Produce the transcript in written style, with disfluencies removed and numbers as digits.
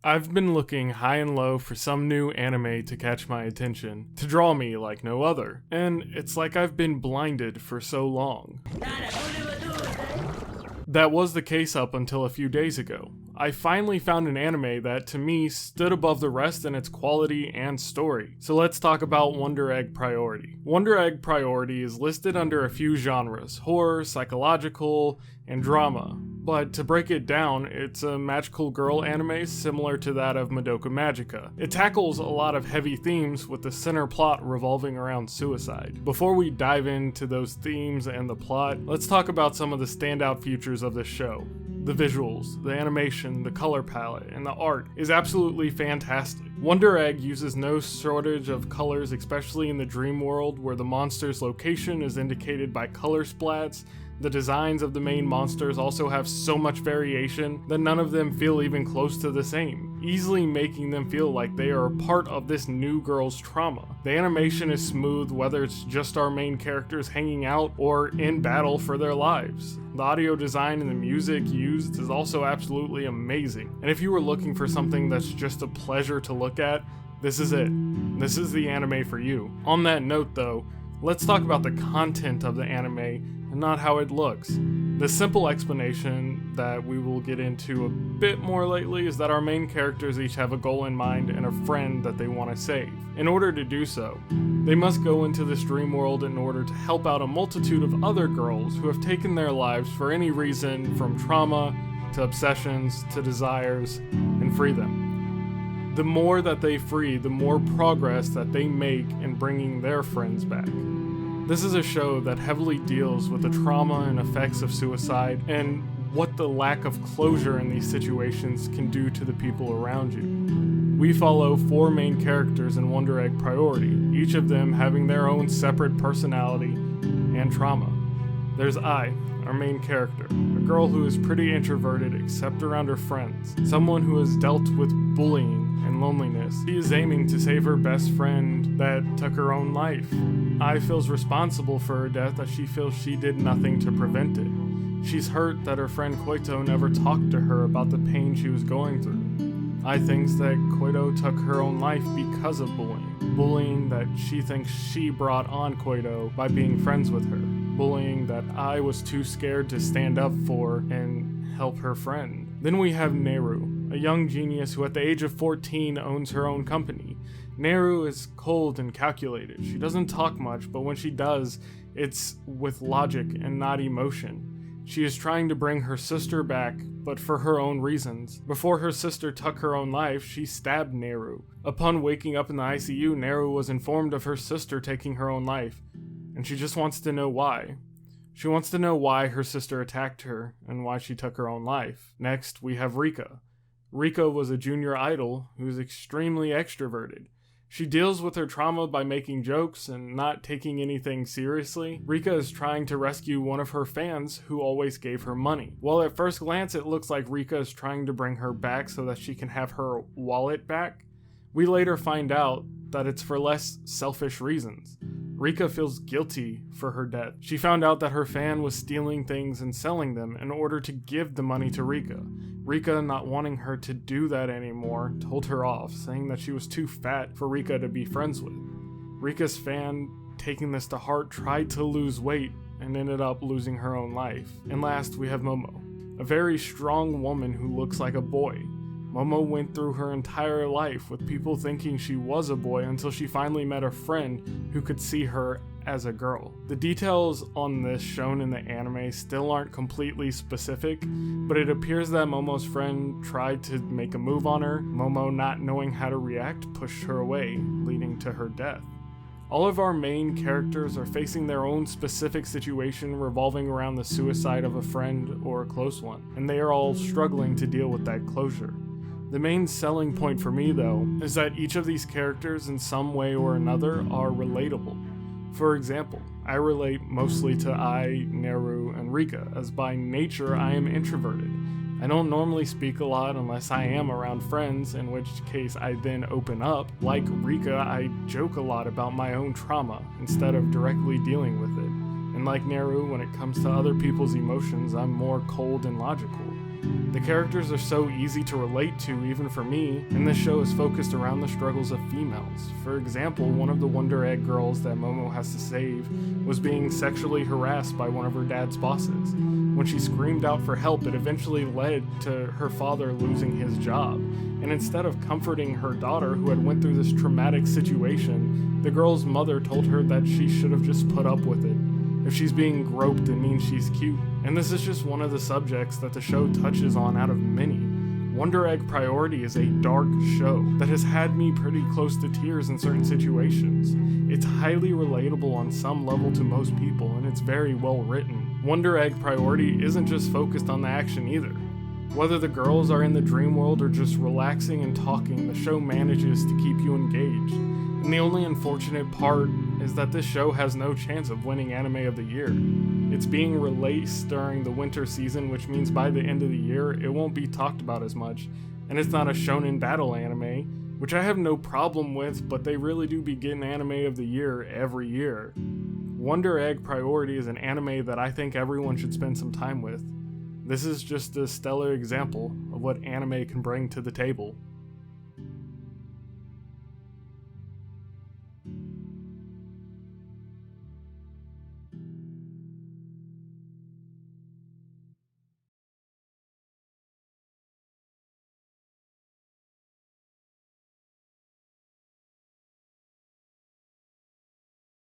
I've been looking high and low for some new anime to catch my attention, to draw me like no other, and it's like I've been blinded for so long. That was the case up until a few days ago. I finally found an anime that, to me, stood above the rest in its quality and story. So let's talk about Wonder Egg Priority. Wonder Egg Priority is listed under a few genres: horror, psychological, and drama. But to break it down, it's a magical girl anime similar to that of Madoka Magica. It tackles a lot of heavy themes with the center plot revolving around suicide. Before we dive into those themes and the plot, let's talk about some of the standout features of this show. The visuals, the animation, the color palette, and the art is absolutely fantastic. Wonder Egg uses no shortage of colors, especially in the dream world where the monster's location is indicated by color splats. The designs of the main monsters also have so much variation that none of them feel even close to the same, easily making them feel like they are a part of this new girl's trauma. The animation is smooth, whether it's just our main characters hanging out or in battle for their lives. The audio design and the music used is also absolutely amazing, and if you were looking for something that's just a pleasure to look at, this is it. This is the anime for you. On that note though, let's talk about the content of the anime and not how it looks. The simple explanation that we will get into a bit more lately is that our main characters each have a goal in mind and a friend that they want to save. In order to do so, they must go into this dream world in order to help out a multitude of other girls who have taken their lives for any reason, from trauma to obsessions to desires, and free them. The more that they free, the more progress that they make in bringing their friends back. This is a show that heavily deals with the trauma and effects of suicide and what the lack of closure in these situations can do to the people around you. We follow 4 main characters in Wonder Egg Priority, each of them having their own separate personality and trauma. There's Ai, our main character, a girl who is pretty introverted except around her friends, someone who has dealt with bullying and loneliness. She is aiming to save her best friend that took her own life. Ai feels responsible for her death as she feels she did nothing to prevent it. She's hurt that her friend Koito never talked to her about the pain she was going through. Ai thinks that Koito took her own life because of bullying that she thinks she brought on Koito by being friends with her. Bullying that Ai was too scared to stand up for and help her friend. Then we have Neru, a young genius who at the age of 14 owns her own company. Neru is cold and calculated. She doesn't talk much, but when she does, it's with logic and not emotion. She is trying to bring her sister back, but for her own reasons. Before her sister took her own life, she stabbed Neru. Upon waking up in the ICU, Neru was informed of her sister taking her own life, and she just wants to know why. She wants to know why her sister attacked her and why she took her own life. Next, we have Rika. Rika was a junior idol who is extremely extroverted. She deals with her trauma by making jokes and not taking anything seriously. Rika is trying to rescue one of her fans who always gave her money. While at first glance it looks like Rika is trying to bring her back so that she can have her wallet back, we later find out that it's for less selfish reasons. Rika feels guilty for her death. She found out that her fan was stealing things and selling them in order to give the money to Rika. Rika, not wanting her to do that anymore, told her off, saying that she was too fat for Rika to be friends with. Rika's fan, taking this to heart, tried to lose weight and ended up losing her own life. And last, we have Momo, a very strong woman who looks like a boy. Momo went through her entire life with people thinking she was a boy until she finally met a friend who could see her as a girl. The details on this shown in the anime still aren't completely specific, but it appears that Momo's friend tried to make a move on her. Momo, not knowing how to react, pushed her away, leading to her death. All of our main characters are facing their own specific situation revolving around the suicide of a friend or a close one, and they are all struggling to deal with that closure. The main selling point for me, though, is that each of these characters in some way or another are relatable. For example, I relate mostly to Ai, Neru, and Rika, as by nature I am introverted. I don't normally speak a lot unless I am around friends, in which case I then open up. Like Rika, I joke a lot about my own trauma instead of directly dealing with it. And like Neru, when it comes to other people's emotions, I'm more cold and logical. The characters are so easy to relate to even for me, and this show is focused around the struggles of females. For example, one of the Wonder Egg girls that Momo has to save was being sexually harassed by one of her dad's bosses. When she screamed out for help, it eventually led to her father losing his job. And instead of comforting her daughter who had went through this traumatic situation, the girl's mother told her that she should have just put up with it. If she's being groped, it means she's cute. And this is just one of the subjects that the show touches on out of many. Wonder Egg Priority is a dark show that has had me pretty close to tears in certain situations. It's highly relatable on some level to most people, and it's very well written. Wonder Egg Priority isn't just focused on the action either. Whether the girls are in the dream world or just relaxing and talking, the show manages to keep you engaged. And the only unfortunate part is that this show has no chance of winning Anime of the Year. It's being released during the winter season, which means by the end of the year, it won't be talked about as much. And it's not a shonen battle anime, which I have no problem with, but they really do be getting Anime of the Year every year. Wonder Egg Priority is an anime that I think everyone should spend some time with. This is just a stellar example of what anime can bring to the table.